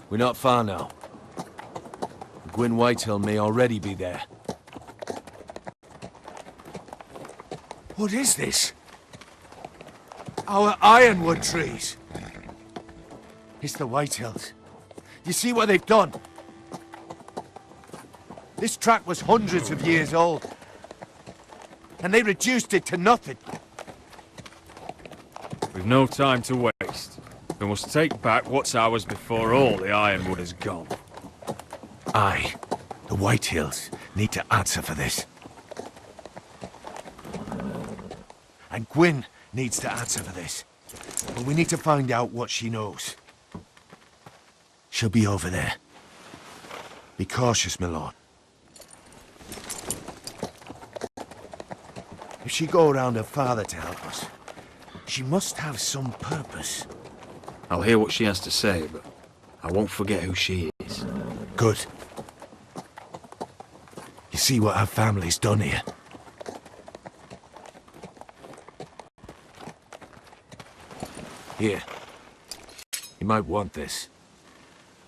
We're not far now. Gwyn Whitehill may already be there. What is this? Our ironwood trees. It's the Whitehills. You see what they've done? This track was hundreds of years old. And they reduced it to nothing. We've no time to waste. We must take back what's ours before all the ironwood is gone. Aye. The Whitehills need to answer for this. And Gwyn needs to answer for this. But we need to find out what she knows. She'll be over there. Be cautious, my lord. If she go around her father to help us, she must have some purpose. I'll hear what she has to say, but I won't forget who she is. Good. You see what her family's done here? Here. You might want this.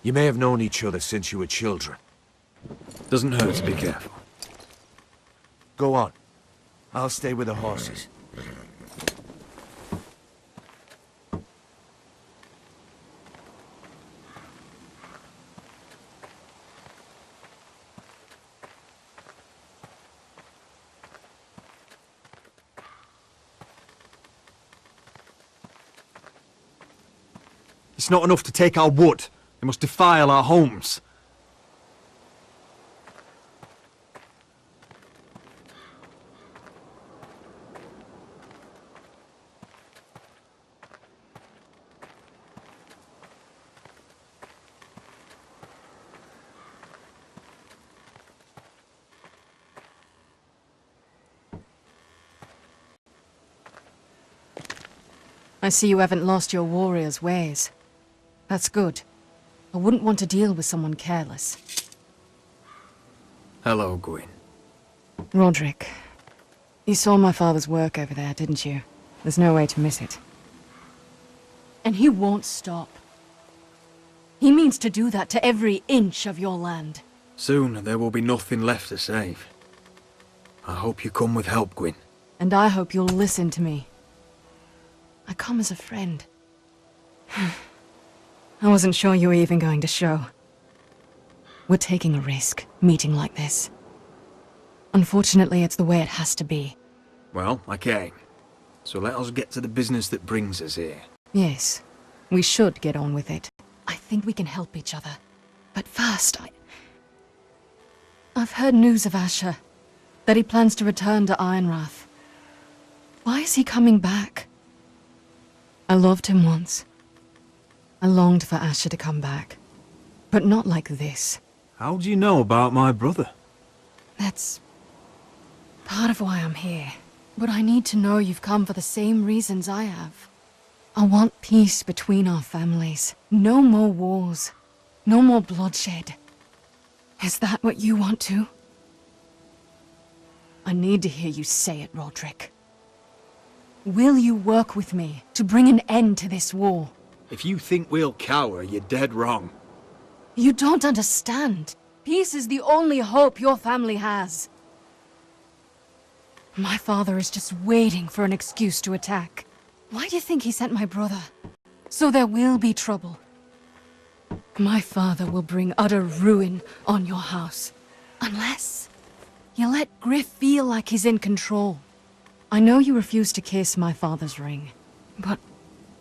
You may have known each other since you were children. Doesn't hurt to be careful. Go on. I'll stay with the horses. It's not enough to take our wood. They must defile our homes. I see you haven't lost your warrior's ways. That's good. I wouldn't want to deal with someone careless. Hello, Gwyn. Roderick, you saw my father's work over there, didn't you? There's no way to miss it. And he won't stop. He means to do that to every inch of your land. Soon there will be nothing left to save. I hope you come with help, Gwyn. And I hope you'll listen to me. I come as a friend. I wasn't sure you were even going to show. We're taking a risk, meeting like this. Unfortunately, it's the way it has to be. Well, I came. So let us get to the business that brings us here. Yes, we should get on with it. I think we can help each other. But first, I've heard news of Asher. That he plans to return to Ironrath. Why is he coming back? I loved him once. I longed for Asher to come back. But not like this. How do you know about my brother? That's part of why I'm here. But I need to know you've come for the same reasons I have. I want peace between our families. No more wars. No more bloodshed. Is that what you want too? I need to hear you say it, Roderick. Will you work with me to bring an end to this war? If you think we'll cower, you're dead wrong. You don't understand. Peace is the only hope your family has. My father is just waiting for an excuse to attack. Why do you think he sent my brother? So there will be trouble. My father will bring utter ruin on your house. Unless you let Griff feel like he's in control. I know you refuse to kiss my father's ring, but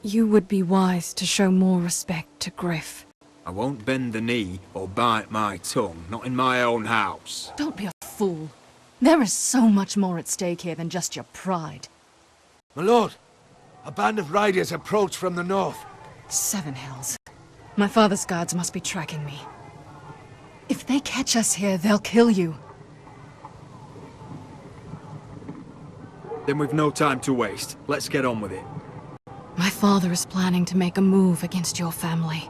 you would be wise to show more respect to Griff. I won't bend the knee or bite my tongue, not in my own house. Don't be a fool. There is so much more at stake here than just your pride. My lord, a band of riders approach from the north. Seven Hells. My father's guards must be tracking me. If they catch us here, they'll kill you. Then we've no time to waste. Let's get on with it. My father is planning to make a move against your family.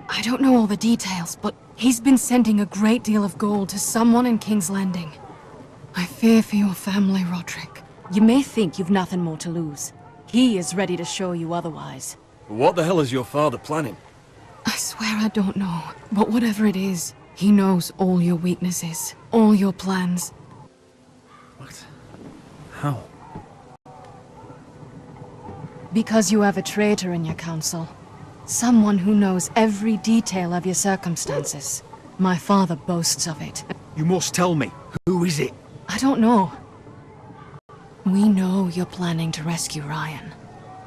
I don't know all the details, but he's been sending a great deal of gold to someone in King's Landing. I fear for your family, Roderick. You may think you've nothing more to lose. He is ready to show you otherwise. What the hell is your father planning? I swear I don't know. But whatever it is, he knows all your weaknesses, all your plans. What? How? Because you have a traitor in your council. Someone who knows every detail of your circumstances. My father boasts of it. You must tell me. Who is it? I don't know. We know you're planning to rescue Ryan.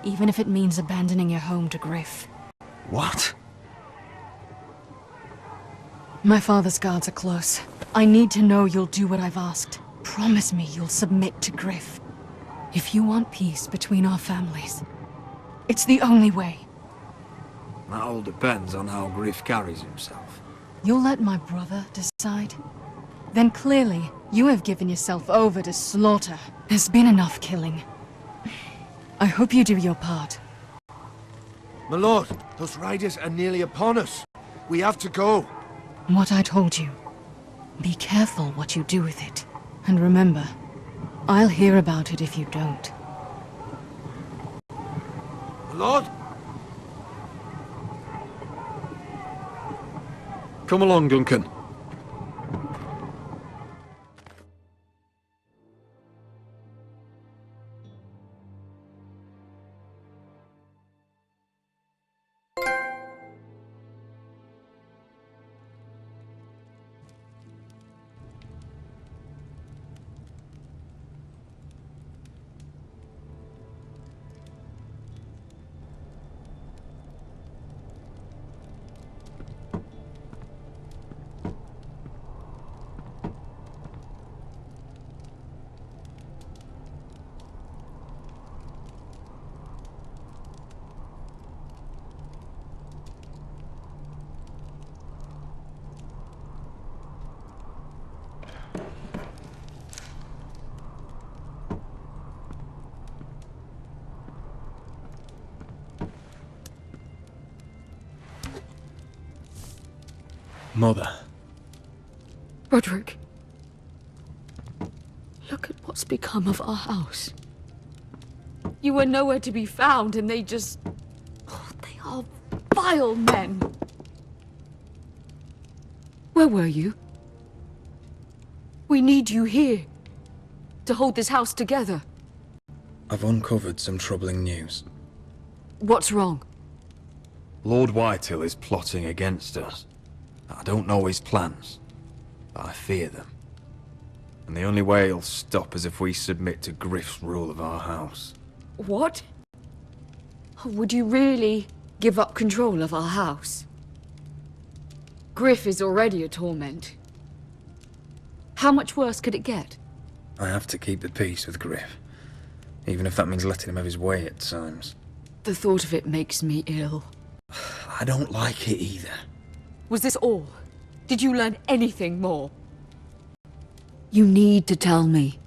Even if it means abandoning your home to Griff. What? My father's guards are close. I need to know you'll do what I've asked. Promise me you'll submit to Griff. If you want peace between our families, it's the only way. That all depends on how Griff carries himself. You'll let my brother decide? Then clearly, you have given yourself over to slaughter. There's been enough killing. I hope you do your part. My lord, those riders are nearly upon us. We have to go. What I told you. Be careful what you do with it. And remember, I'll hear about it if you don't. My lord? Come along, Duncan. Mother. Roderick. Look at what's become of our house. You were nowhere to be found, and they just... Oh, they are vile men. Where were you? We need you here. To hold this house together. I've uncovered some troubling news. What's wrong? Lord Whitehill is plotting against us. I don't know his plans, but I fear them. And the only way he'll stop is if we submit to Griff's rule of our house. What? Would you really give up control of our house? Griff is already a torment. How much worse could it get? I have to keep the peace with Griff, even if that means letting him have his way at times. The thought of it makes me ill. I don't like it either. Was this all? Did you learn anything more? You need to tell me.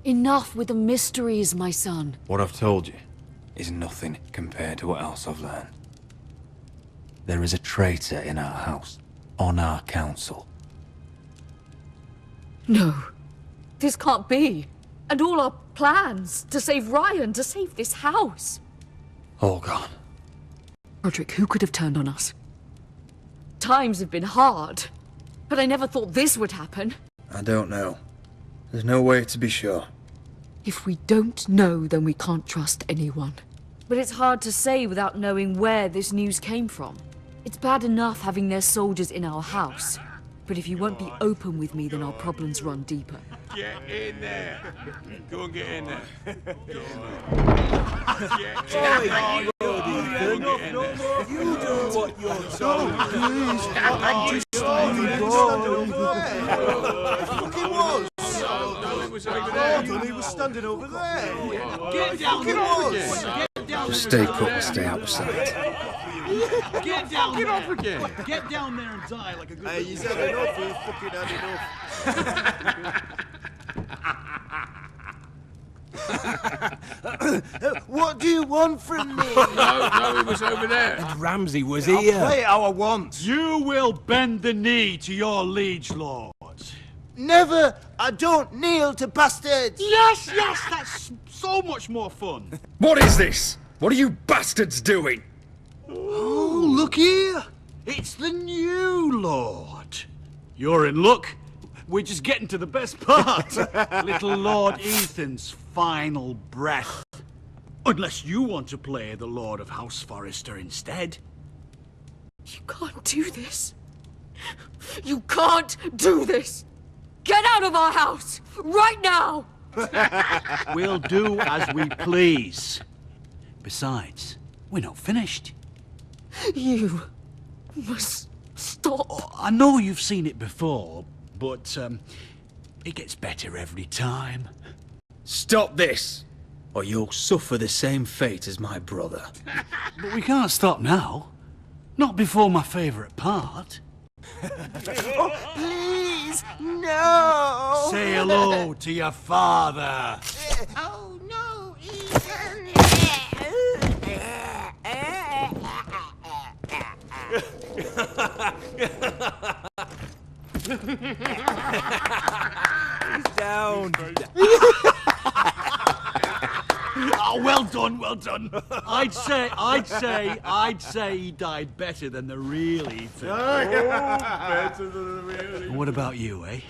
Enough with the mysteries, my son. What I've told you. Is nothing compared to what else I've learned. There is a traitor in our house, on our council. No. This can't be. And all our plans to save Ryan, to save this house. All gone. Roderick, who could have turned on us? Times have been hard, but I never thought this would happen. I don't know. There's no way to be sure. If we don't know, then we can't trust anyone. But it's hard to say without knowing where this news came from. It's bad enough having their soldiers in our house. But if you won't be open with me, then our problems run deeper. Get in there. Go and get in there. Get in there. You do what you're told. He was standing over there. Get down there. Just stay put and stay out of sight. Get down there. Off again. Get down there and die like a good... Hey, he's had enough. He's fucking had enough. What do you want from me? No, he was over there. Ramsay was I'll here. play how I want. You will bend the knee to your liege lord. Never. I don't kneel to bastards. Yes, that's so much more fun. What is this? What are you bastards doing? Oh, look here! It's the new Lord. You're in luck. We're just getting to the best part. Little Lord Ethan's final breath. Unless you want to play the Lord of House Forrester instead. You can't do this. You can't do this. Get out of our house, right now! We'll do as we please. Besides, we're not finished. You must stop. Oh, I know you've seen it before, but it gets better every time. Stop this, or you'll suffer the same fate as my brother. But we can't stop now. Not before my favourite part. Please, no! Say hello to your father. Oh, no, Ethan! Down. Oh, well done, well done. I'd say he died better than the real Ethan. Better than the real. And what about you, eh?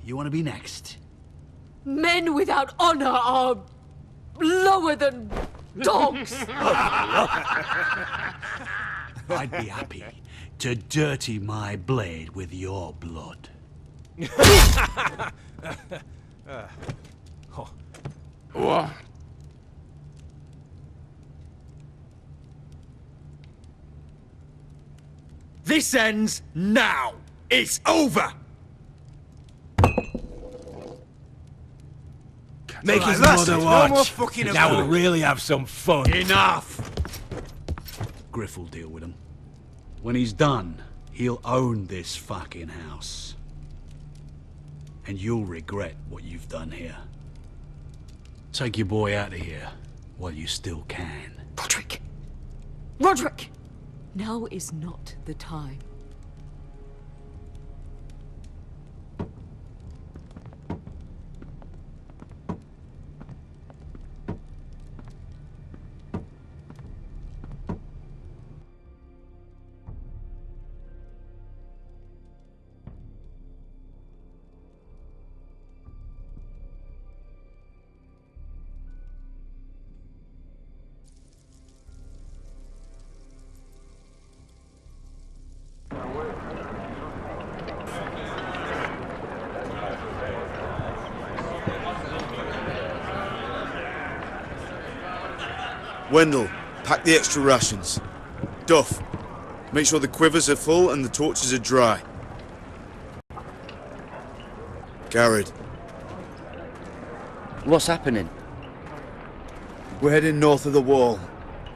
You want to be next? Men without honor are lower than dogs. I'd be happy to dirty my blade with your blood. This ends now. It's over. Make his that's mother it. watch. No more fucking now about. we'll really have some fun. Enough! Griff will deal with him. When he's done, he'll own this fucking house. And you'll regret what you've done here. Take your boy out of here while you still can. Roderick! Roderick! Now is not the time. Wendell, pack the extra rations. Duff, make sure the quivers are full and the torches are dry. Garrett. What's happening? We're heading north of the wall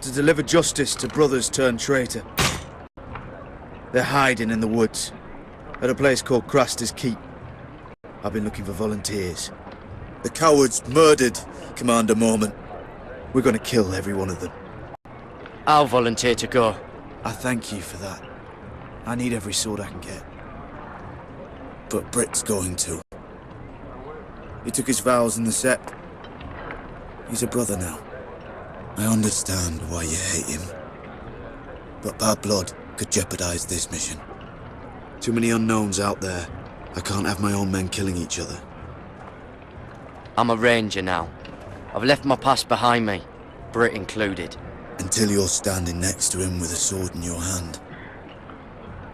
to deliver justice to brothers turned traitor. They're hiding in the woods at a place called Craster's Keep. I've been looking for volunteers. The cowards murdered Commander Mormon. We're going to kill every one of them. I'll volunteer to go. I thank you for that. I need every sword I can get. But Britt's going to. He took his vows in the Sept. He's a brother now. I understand why you hate him. But bad blood could jeopardize this mission. Too many unknowns out there. I can't have my own men killing each other. I'm a ranger now. I've left my past behind me, Britt included. Until you're standing next to him with a sword in your hand.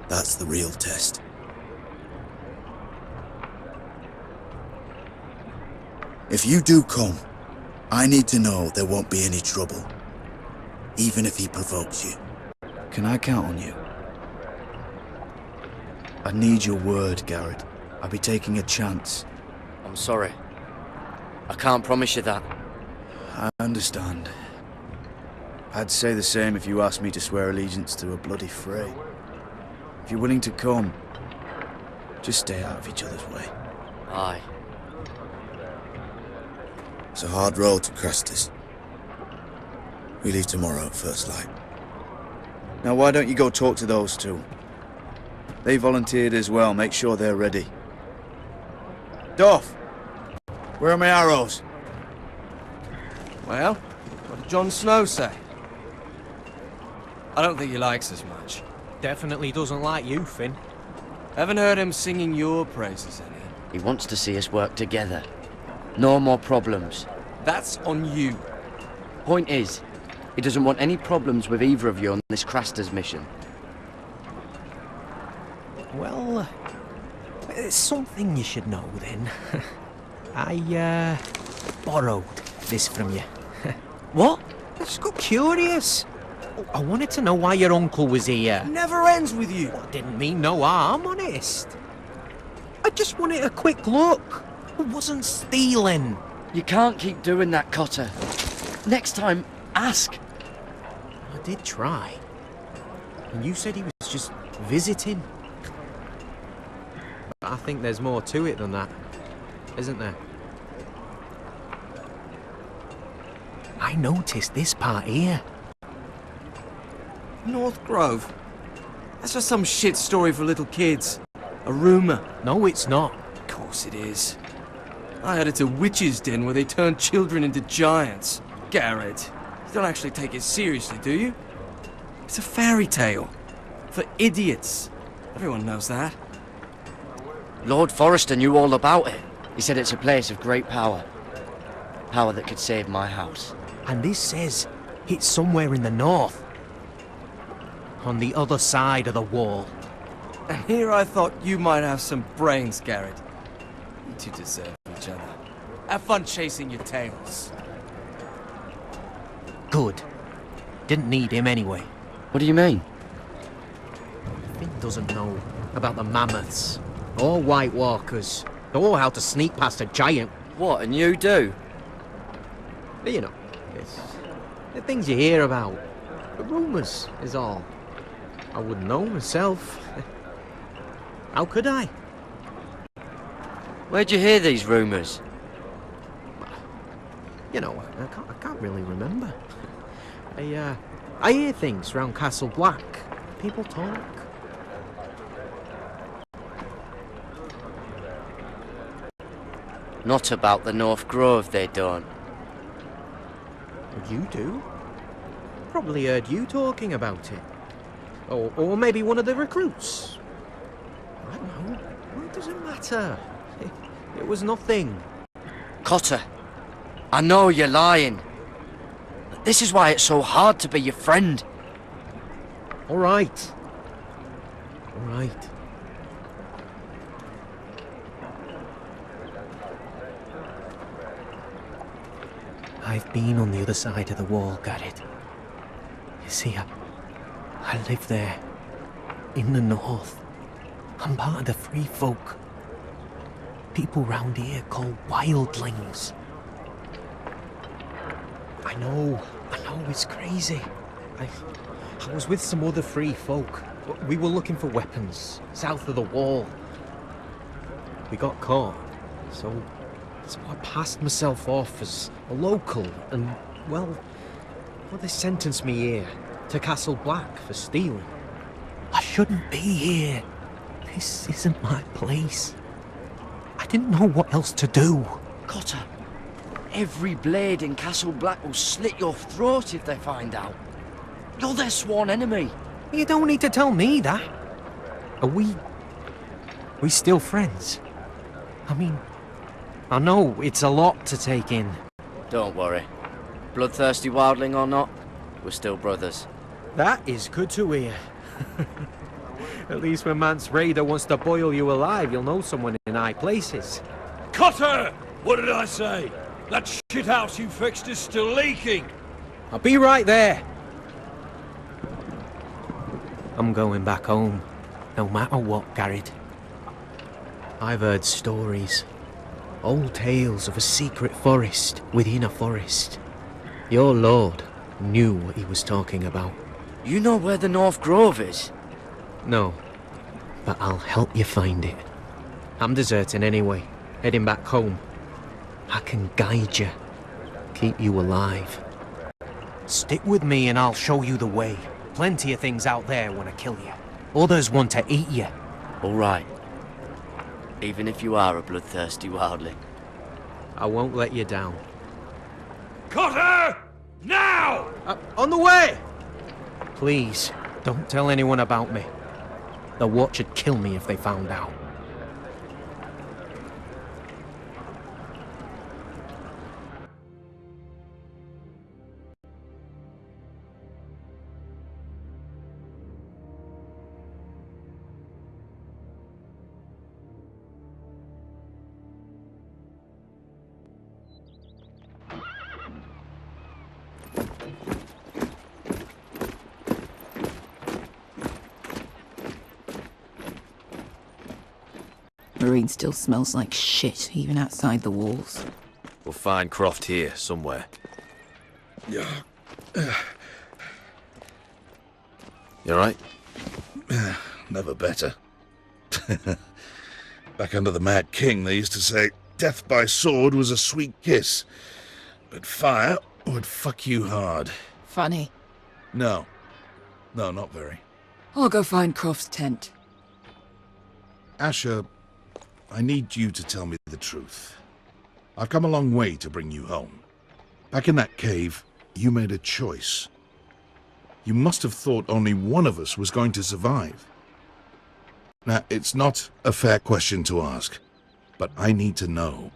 That's the real test. If you do come, I need to know there won't be any trouble. Even if he provokes you. Can I count on you? I need your word, Garrett. I'll be taking a chance. I'm sorry. I can't promise you that. I understand. I'd say the same if you asked me to swear allegiance to a bloody fray. If you're willing to come, just stay out of each other's way. Aye. It's a hard road to Crestus. We leave tomorrow at first light. Now why don't you go talk to those two? They volunteered as well, make sure they're ready. Duff! Where are my arrows? Well, what did Jon Snow say? I don't think he likes us much. Definitely doesn't like you, Finn. Haven't heard him singing your praises any. He wants to see us work together. No more problems. That's on you. Point is, he doesn't want any problems with either of you on this Craster's mission. Well, it's something you should know then. I, borrowed this from you. What? I just got curious. I wanted to know why your uncle was here. Never ends with you. I didn't mean no harm, honest. I just wanted a quick look. I wasn't stealing. You can't keep doing that, Cotter. Next time, ask. I did try. And you said he was just visiting. But I think there's more to it than that, isn't there? I noticed this part here. North Grove? That's just some shit story for little kids. A rumour. No, it's not. Of course it is. I heard it's a witch's den where they turn children into giants. Garrett, you don't actually take it seriously, do you? It's a fairy tale. For idiots. Everyone knows that. Lord Forrester knew all about it. He said it's a place of great power. Power that could save my house. And this says it's somewhere in the north. On the other side of the wall. And here I thought you might have some brains, Garrett. You two deserve each other. Have fun chasing your tails. Good. Didn't need him anyway. What do you mean? Finn doesn't know about the mammoths, or White Walkers, or how to sneak past a giant. What, and you do? You know, it's the things you hear about. The rumours is all. I wouldn't know myself. How could I? Where'd you hear these rumours? You know, I can't really remember. I hear things round Castle Black. People talk. Not about the North Grove, they don't. You do? Probably heard you talking about it. Or maybe one of the recruits. I don't know. What does it matter? It was nothing. Cotter, I know you're lying. This is why it's so hard to be your friend. All right. All right. I've been on the other side of the wall, Garrett. You see, I live there. In the north. I'm part of the free folk. People round here call wildlings. I know it's crazy. I was with some other free folk. We were looking for weapons, south of the wall. We got caught, so I passed myself off as a local, and, well, they sentenced me here, to Castle Black, for stealing. I shouldn't be here. This isn't my place. I didn't know what else to do. Cotter, every blade in Castle Black will slit your throat if they find out. You're their sworn enemy. You don't need to tell me that. Are we still friends? I mean, I know it's a lot to take in. Don't worry. Bloodthirsty wildling or not, we're still brothers. That is good to hear. At least when Mance Raider wants to boil you alive, you'll know someone in high places. Cotter! What did I say? That shithouse you fixed is still leaking! I'll be right there. I'm going back home, no matter what, Garrett. I've heard stories. Old tales of a secret forest within a forest. Your lord knew what he was talking about. You know where the North Grove is? No, but I'll help you find it. I'm deserting anyway, heading back home. I can guide you, keep you alive. Stick with me and I'll show you the way. Plenty of things out there want to kill you. Others want to eat you. All right. Even if you are a bloodthirsty wildling. I won't let you down. Cotter! Now! On the way! Please, don't tell anyone about me. The Watch would kill me if they found out. Marine still smells like shit, even outside the walls. We'll find Croft here, somewhere. Yeah. You alright? Never better. Back under the Mad King, they used to say, death by sword was a sweet kiss, but fire would fuck you hard. Funny. No. No, not very. I'll go find Croft's tent. Asher, I need you to tell me the truth. I've come a long way to bring you home. Back in that cave, you made a choice. You must have thought only one of us was going to survive. Now, it's not a fair question to ask, but I need to know.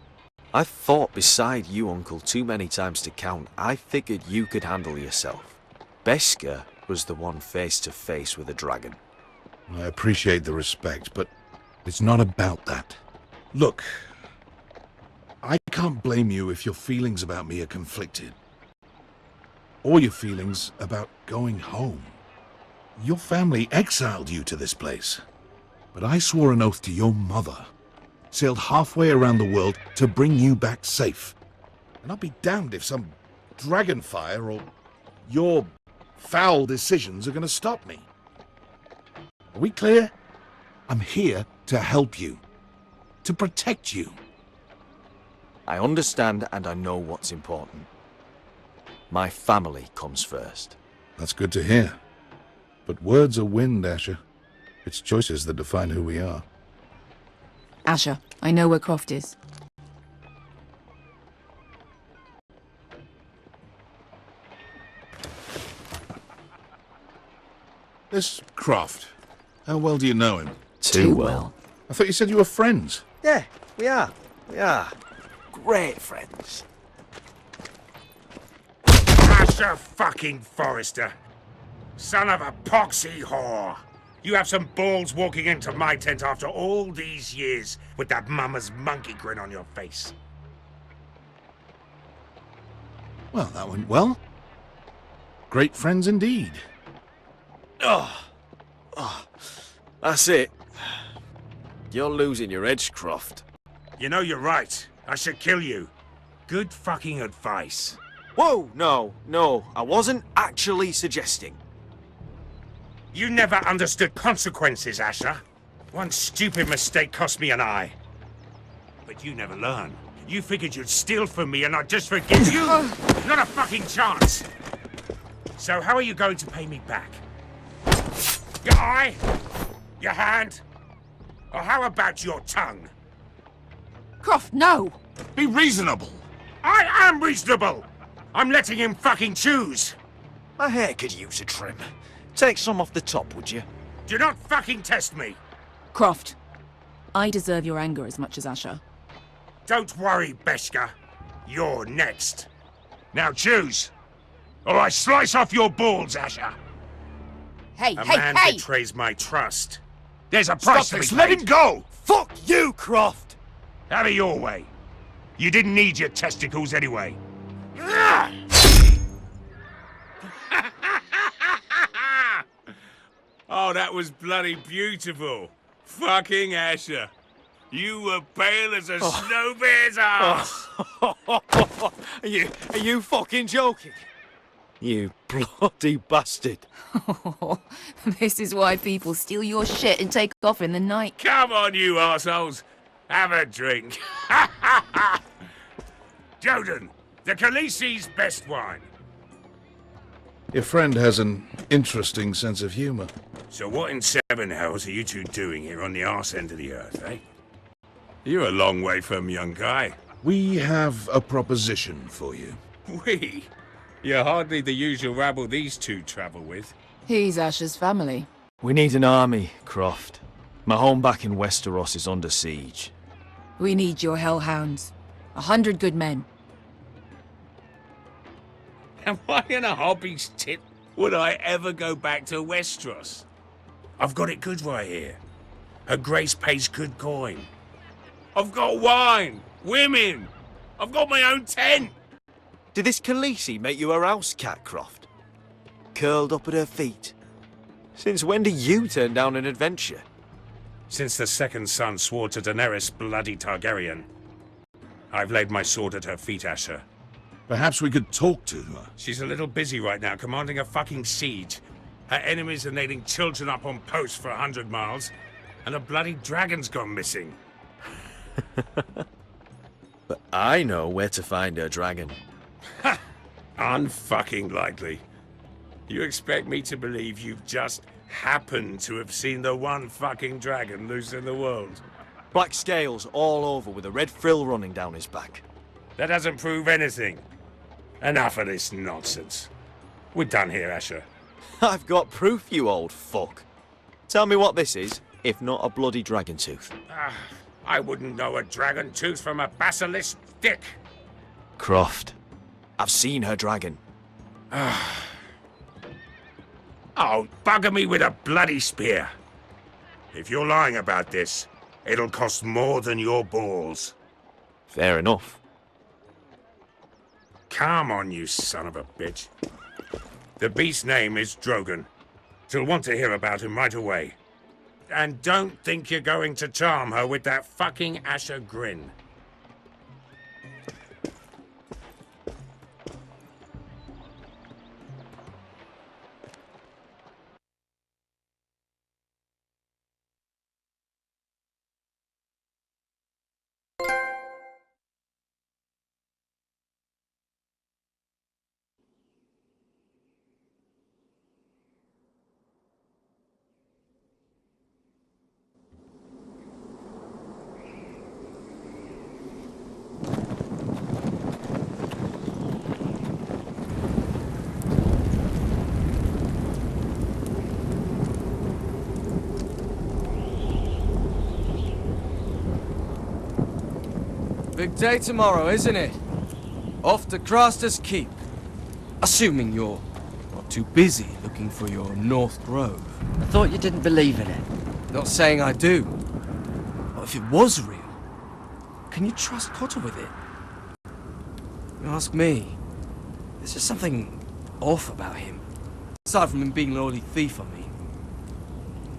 I've fought beside you, Uncle, too many times to count. I figured you could handle yourself. Beskha was the one face to face with a dragon. I appreciate the respect, but it's not about that. Look, I can't blame you if your feelings about me are conflicted. Or your feelings about going home. Your family exiled you to this place. But I swore an oath to your mother, sailed halfway around the world to bring you back safe. And I'll be damned if some dragonfire or your foul decisions are going to stop me. Are we clear? I'm here to help you. To protect you. I understand and I know what's important. My family comes first. That's good to hear. But words are wind, Asher. It's choices that define who we are. Asher, I know where Croft is. This Croft, how well do you know him? Too well. I thought you said you were friends. Yeah, we are. We are. Great friends. Asher fucking Forrester. Son of a poxy whore. You have some balls walking into my tent after all these years with that mama's monkey grin on your face. Well, that went well. Great friends indeed. Oh, that's it. You're losing your edge, Croft. You know you're right. I should kill you. Good fucking advice. Whoa, no, I wasn't actually suggesting. You never understood consequences, Asher. One stupid mistake cost me an eye. But you never learn. You figured you'd steal from me and I'd just forgive you? Not a fucking chance. So how are you going to pay me back? Your eye? Your hand? Or how about your tongue? Croft, no! Be reasonable. I am reasonable! I'm letting him fucking choose. My hair could use a trim. Take some off the top, would you? Do not fucking test me. Croft, I deserve your anger as much as Asher. Don't worry, Beskha. You're next. Now choose, or I slice off your balls, Asher. Hey, A man betrays my trust. There's a price to be paid. Let him go! Fuck you, Croft! Have it your way. You didn't need your testicles anyway. Oh, that was bloody beautiful. Fucking Asher. You were pale as a snow bear's ass. Are you fucking joking? You bloody bastard. This is why people steal your shit and take off in the night. Come on, you arseholes. Have a drink. Joden, the Khaleesi's best wine. Your friend has an interesting sense of humor. So what in seven hells are you two doing here on the arse end of the earth, eh? You're a long way from young guy. We have a proposition for you. We? You're hardly the usual rabble these two travel with. He's Asher's family. We need an army, Croft. My home back in Westeros is under siege. We need your hellhounds. 100 good men. Am I in a hobby's tit? Would I ever go back to Westeros? I've got it good right here. Her Grace pays good coin. I've got wine, women. I've got my own tent. Did this Khaleesi make you a house cat, Croft? Curled up at her feet? Since when do you turn down an adventure? Since the second son swore to Daenerys bloody Targaryen. I've laid my sword at her feet, Asher. Perhaps we could talk to her. She's a little busy right now, commanding a fucking siege. Her enemies are nailing children up on posts for 100 miles, and a bloody dragon's gone missing. But I know where to find her dragon. Ha! Unfucking likely. You expect me to believe you've just happened to have seen the one fucking dragon loose in the world? Black scales all over with a red frill running down his back. That doesn't prove anything. Enough of this nonsense. We're done here, Asher. I've got proof, you old fuck. Tell me what this is, if not a bloody dragon tooth. I wouldn't know a dragon tooth from a basilisk stick. Croft, I've seen her dragon. Oh, bugger me with a bloody spear. If you're lying about this, it'll cost more than your balls. Fair enough. Come on, you son of a bitch. The beast's name is Drogon. She'll want to hear about him right away. And don't think you're going to charm her with that fucking Asher grin. Big day tomorrow, isn't it? Off to Craster's Keep. Assuming you're not too busy looking for your North Grove. I thought you didn't believe in it. Not saying I do. But if it was real, can you trust Cotter with it? You ask me, there's just something off about him. Aside from him being an oily thief, I mean.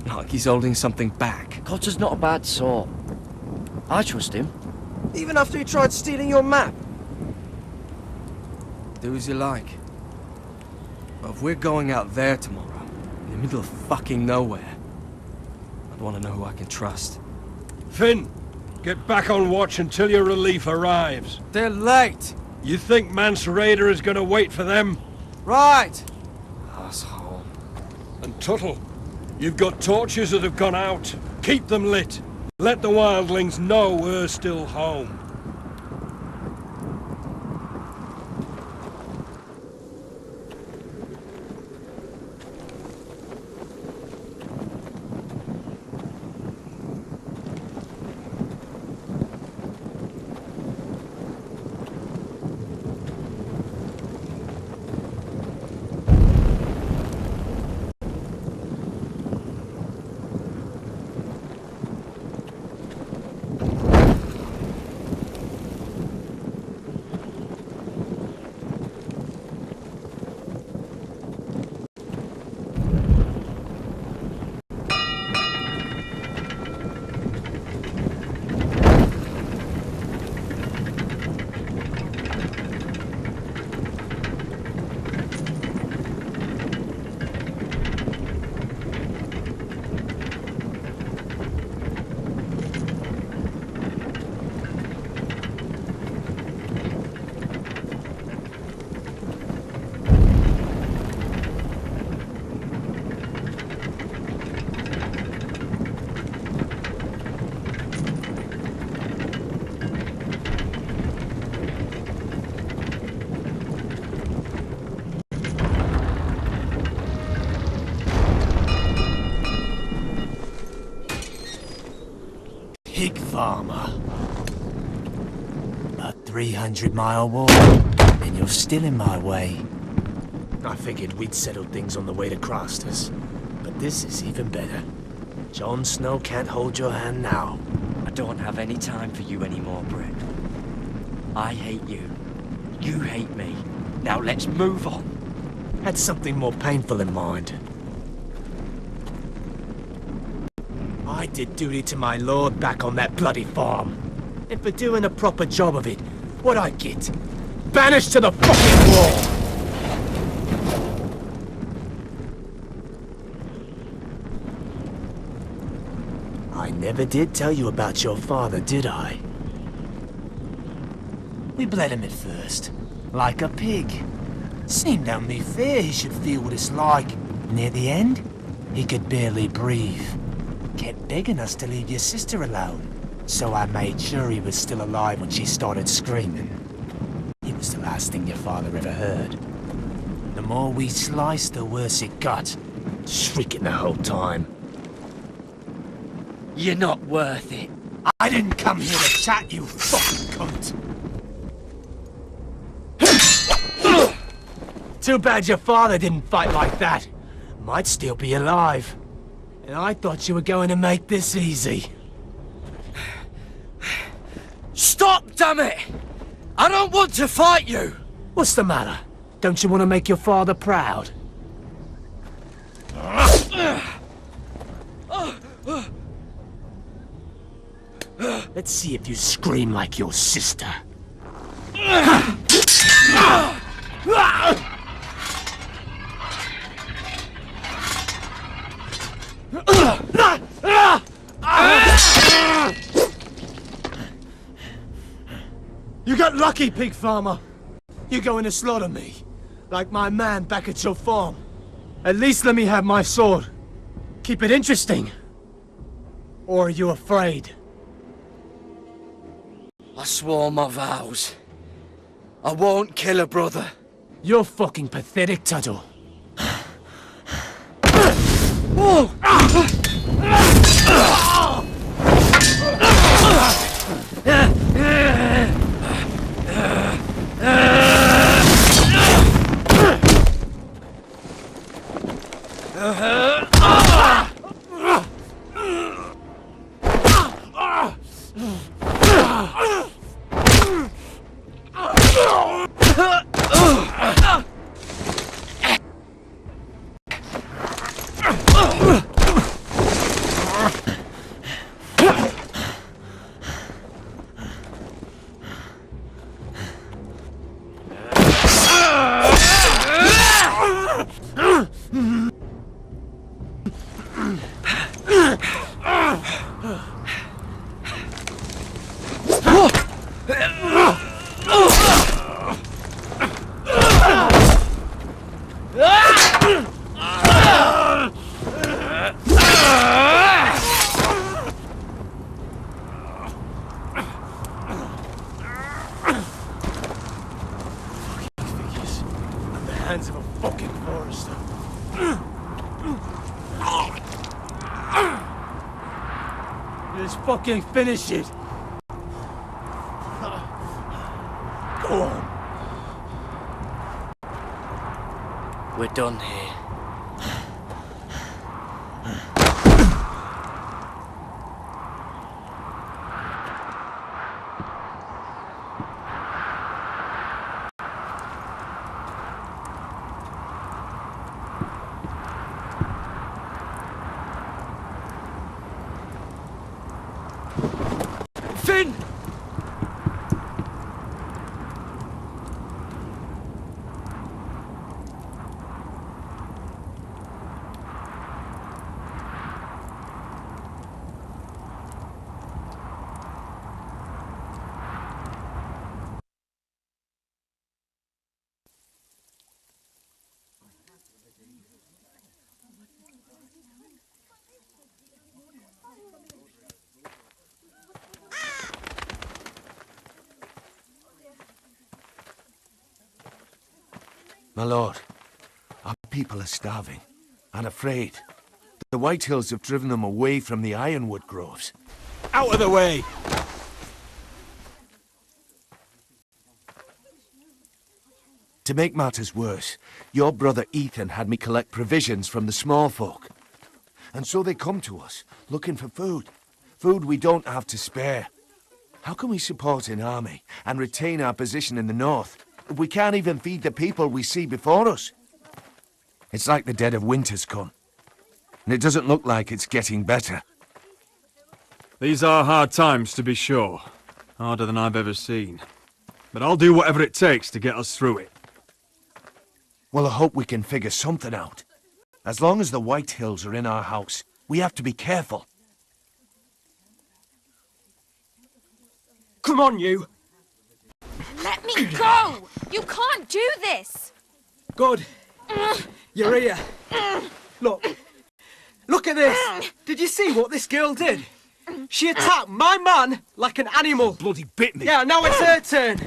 Like he's holding something back. Cotter's not a bad sort. I trust him. Even after he tried stealing your map? Do as you like. But if we're going out there tomorrow, in the middle of fucking nowhere, I'd want to know who I can trust. Finn, get back on watch until your relief arrives. They're late! You think Mance Rayder is going to wait for them? Right! Asshole. And Tuttle, you've got torches that have gone out. Keep them lit. Let the wildlings know we're still home. pig farmer. A 300-mile walk, and you're still in my way. I figured we'd settled things on the way to Crasters, but this is even better. Jon Snow can't hold your hand now. I don't have any time for you anymore, Britt. I hate you. You hate me. Now let's move on. Had something more painful in mind. I did duty to my lord back on that bloody farm. And for doing a proper job of it, what'd I get? Banished to the fucking wall! I never did tell you about your father, did I? We bled him at first, like a pig. Seemed only fair he should feel what it's like. Near the end, he could barely breathe. Kept begging us to leave your sister alone, so I made sure he was still alive when she started screaming. It was the last thing your father ever heard. The more we sliced, the worse it got. Shrieking the whole time. You're not worth it. I didn't come here to chat, you fucking cunt. Too bad your father didn't fight like that. Might still be alive. And I thought you were going to make this easy. Stop, damn it! I don't want to fight you! What's the matter? Don't you want to make your father proud? Let's see if you scream like your sister. You got lucky, pig farmer. You're going to slaughter me, like my man back at your farm. At least let me have my sword. Keep it interesting. Or are you afraid? I swore my vows. I won't kill a brother. You're fucking pathetic, Tuttle. Hands of a fucking forester. Just fucking finish it. Go on. We're done here. Finn! My lord, our people are starving and afraid. The White Hills have driven them away from the ironwood groves. Out of the way! To make matters worse, your brother Ethan had me collect provisions from the small folk. And so they come to us, looking for food. Food we don't have to spare. How can we support an army and retain our position in the north if we can't even feed the people we see before us? It's like the dead of winter's come. And it doesn't look like it's getting better. These are hard times, to be sure. Harder than I've ever seen. But I'll do whatever it takes to get us through it. Well, I hope we can figure something out. As long as the White Hills are in our house, we have to be careful. Come on, you! Let me go! You can't do this! Good. You're here. Look. Look at this! Did you see what this girl did? She attacked my man like an animal. Bloody bit me. Yeah, now it's her turn.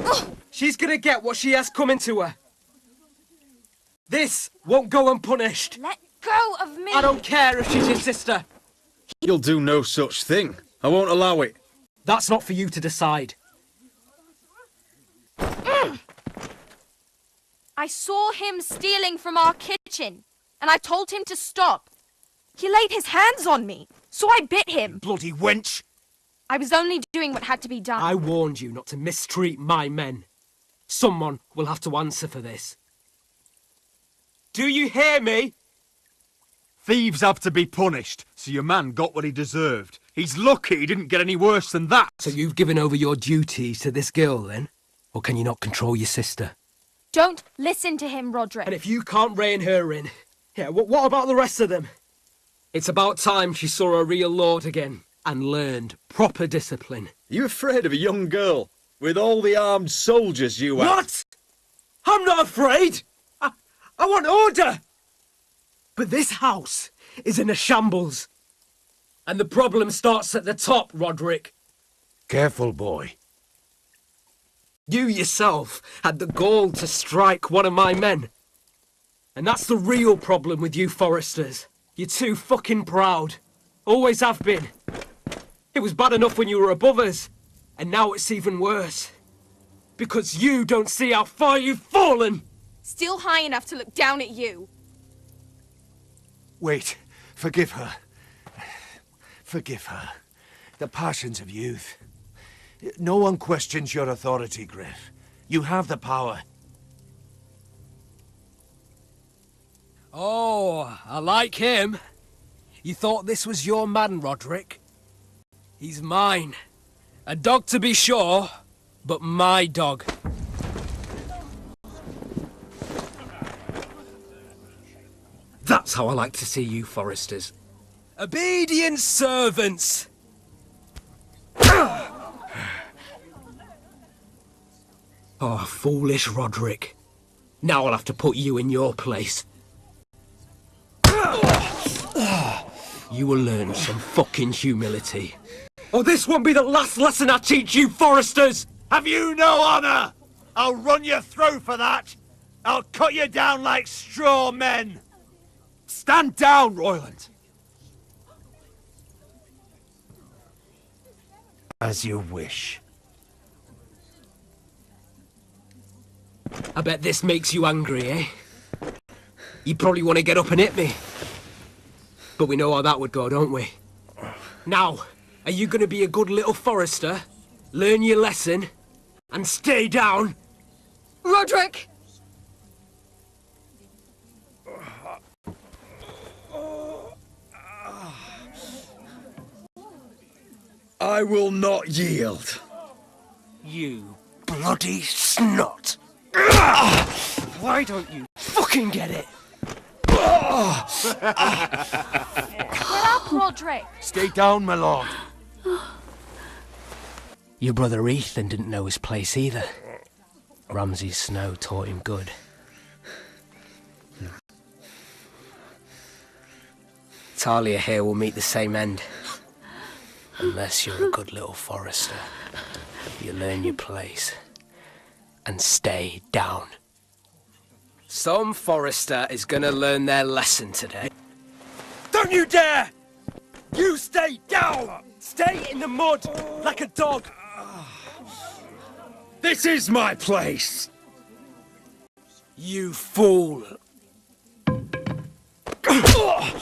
She's gonna get what she has coming to her. This won't go unpunished. Let go of me! I don't care if she's your sister. You'll do no such thing. I won't allow it. That's not for you to decide. I saw him stealing from our kitchen, and I told him to stop. He laid his hands on me, so I bit him. Bloody wench! I was only doing what had to be done. I warned you not to mistreat my men. Someone will have to answer for this. Do you hear me? Thieves have to be punished, so your man got what he deserved. He's lucky he didn't get any worse than that. So you've given over your duties to this girl, then? Or can you not control your sister? Don't listen to him, Roderick. And if you can't rein her in, yeah, what about the rest of them? It's about time she saw a real lord again and learned proper discipline. Are you afraid of a young girl with all the armed soldiers you have? What? I'm not afraid! I want order! But this house is in a shambles. And the problem starts at the top, Roderick. Careful, boy. You yourself had the gall to strike one of my men. And that's the real problem with you Forresters. You're too fucking proud. Always have been. It was bad enough when you were above us. And now it's even worse. Because you don't see how far you've fallen! Still high enough to look down at you. Wait, forgive her. Forgive her. The passions of youth. No one questions your authority, Griff. You have the power. Oh, I like him. You thought this was your man, Roderick? He's mine. A dog to be sure, but my dog. That's how I like to see you, Forresters. Obedient servants! Oh, foolish Roderick. Now I'll have to put you in your place. You will learn some fucking humility. Oh, this won't be the last lesson I teach you, Forresters! Have you no honor? I'll run your throat for that. I'll cut you down like straw men. Stand down, Royland. As you wish. I bet this makes you angry, eh? You probably want to get up and hit me. But we know how that would go, don't we? Now, are you going to be a good little Forrester, learn your lesson, and stay down? Roderick! I will not yield. You bloody snot! Why don't you fucking get it? Get up, Roderick! Stay down, my lord. Your brother Ethan didn't know his place either. Ramsay's snow taught him good. Talia here will meet the same end. Unless you're a good little Forrester. You learn your place. And stay down. Some Forrester is gonna learn their lesson today. Don't you dare! You stay down! Stay in the mud, like a dog. This is my place! You fool. Oh,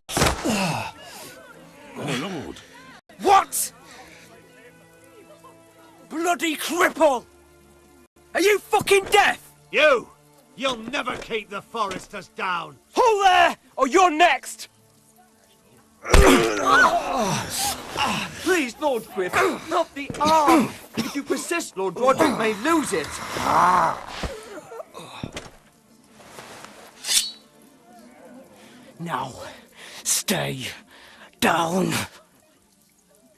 Lord. What? Bloody cripple! Are you fucking deaf? You'll never keep the Foresters down. Hold there, or you're next! Please, Lord Griff, not the arm. If you persist, Lord Roderick may lose it. Now, stay down.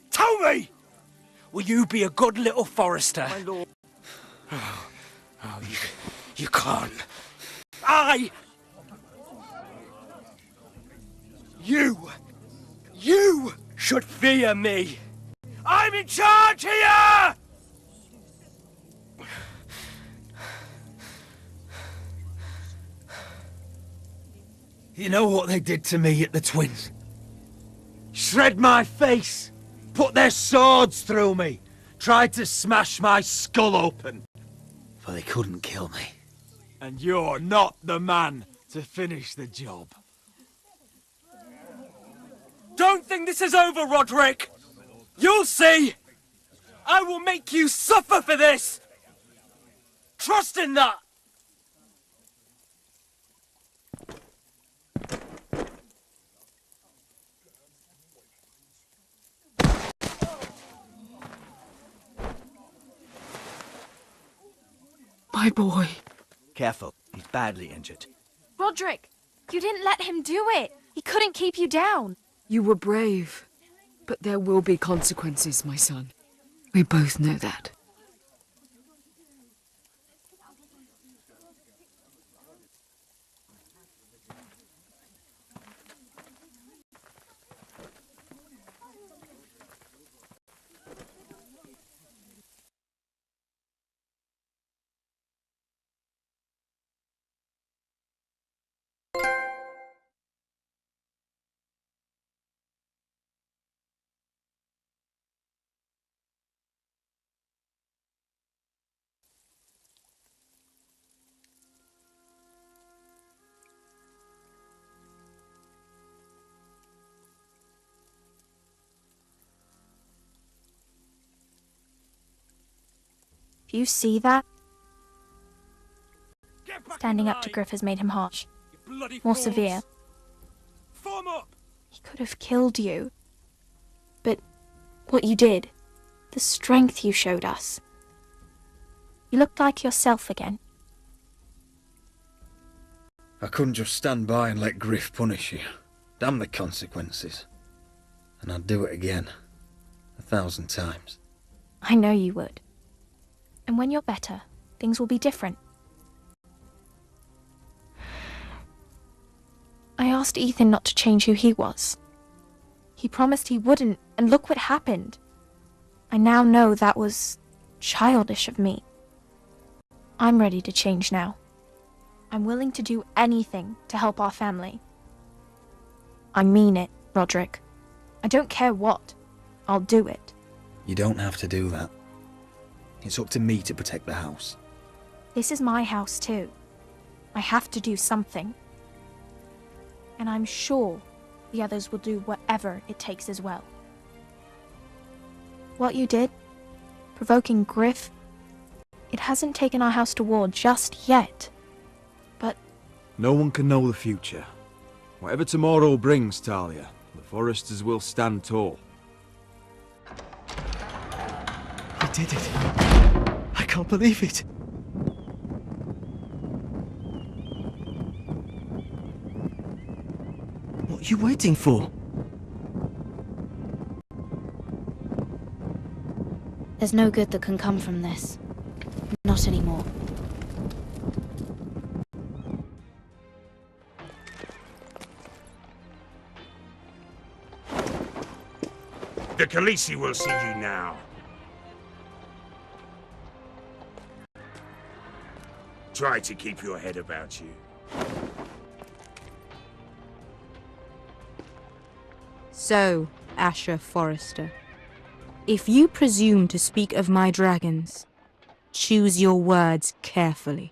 Tell me! Will you be a good little Forester? My lord. Oh, you can't. You should fear me. I'm in charge here! You know what they did to me at the Twins? Shred my face, put their swords through me, tried to smash my skull open. But they couldn't kill me. And you're not the man to finish the job. Don't think this is over, Roderick! You'll see! I will make you suffer for this! Trust in that! My boy. Careful, he's badly injured. Roderick, you didn't let him do it. He couldn't keep you down. You were brave, but there will be consequences, my son. We both know that. Do you see that? Standing up to Griff has made him harsh. More severe. Form up! He could have killed you. But what you did, the strength you showed us. You looked like yourself again. I couldn't just stand by and let Griff punish you. Damn the consequences. And I'd do it again. 1,000 times. I know you would. And when you're better, things will be different. I asked Ethan not to change who he was. He promised he wouldn't, and look what happened. I now know that was childish of me. I'm ready to change now. I'm willing to do anything to help our family. I mean it, Roderick. I don't care what. I'll do it. You don't have to do that. It's up to me to protect the house. This is my house too. I have to do something. And I'm sure the others will do whatever it takes as well. What you did, provoking Griff, it hasn't taken our house to war just yet. But no one can know the future. Whatever tomorrow brings, Talia, the Foresters will stand tall. I did it. I can't believe it. What are you waiting for? there's no good that can come from this. Not anymore. The Khaleesi will see you now. Try to keep your head about you. So, Asher Forrester, If you presume to speak of my dragons, choose your words carefully.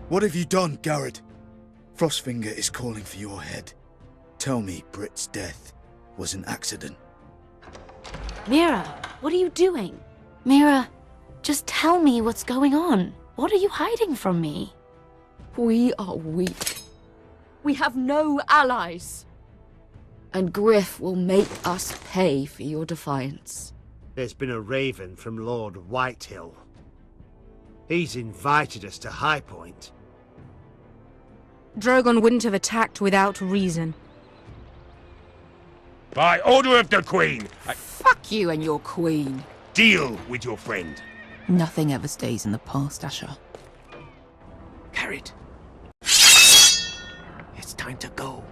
What have you done, Garrett? Frostfinger is calling for your head. Tell me Britt's death was an accident. Mira, what are you doing? Mira, just tell me what's going on. What are you hiding from me? We are weak. We have no allies. And Griff will make us pay for your defiance. There's been a raven from Lord Whitehill. He's invited us to High Point. Drogon wouldn't have attacked without reason. By order of the Queen, Fuck you and your queen. deal with your friend. Nothing ever stays in the past, Asher. Carrot. It's time to go.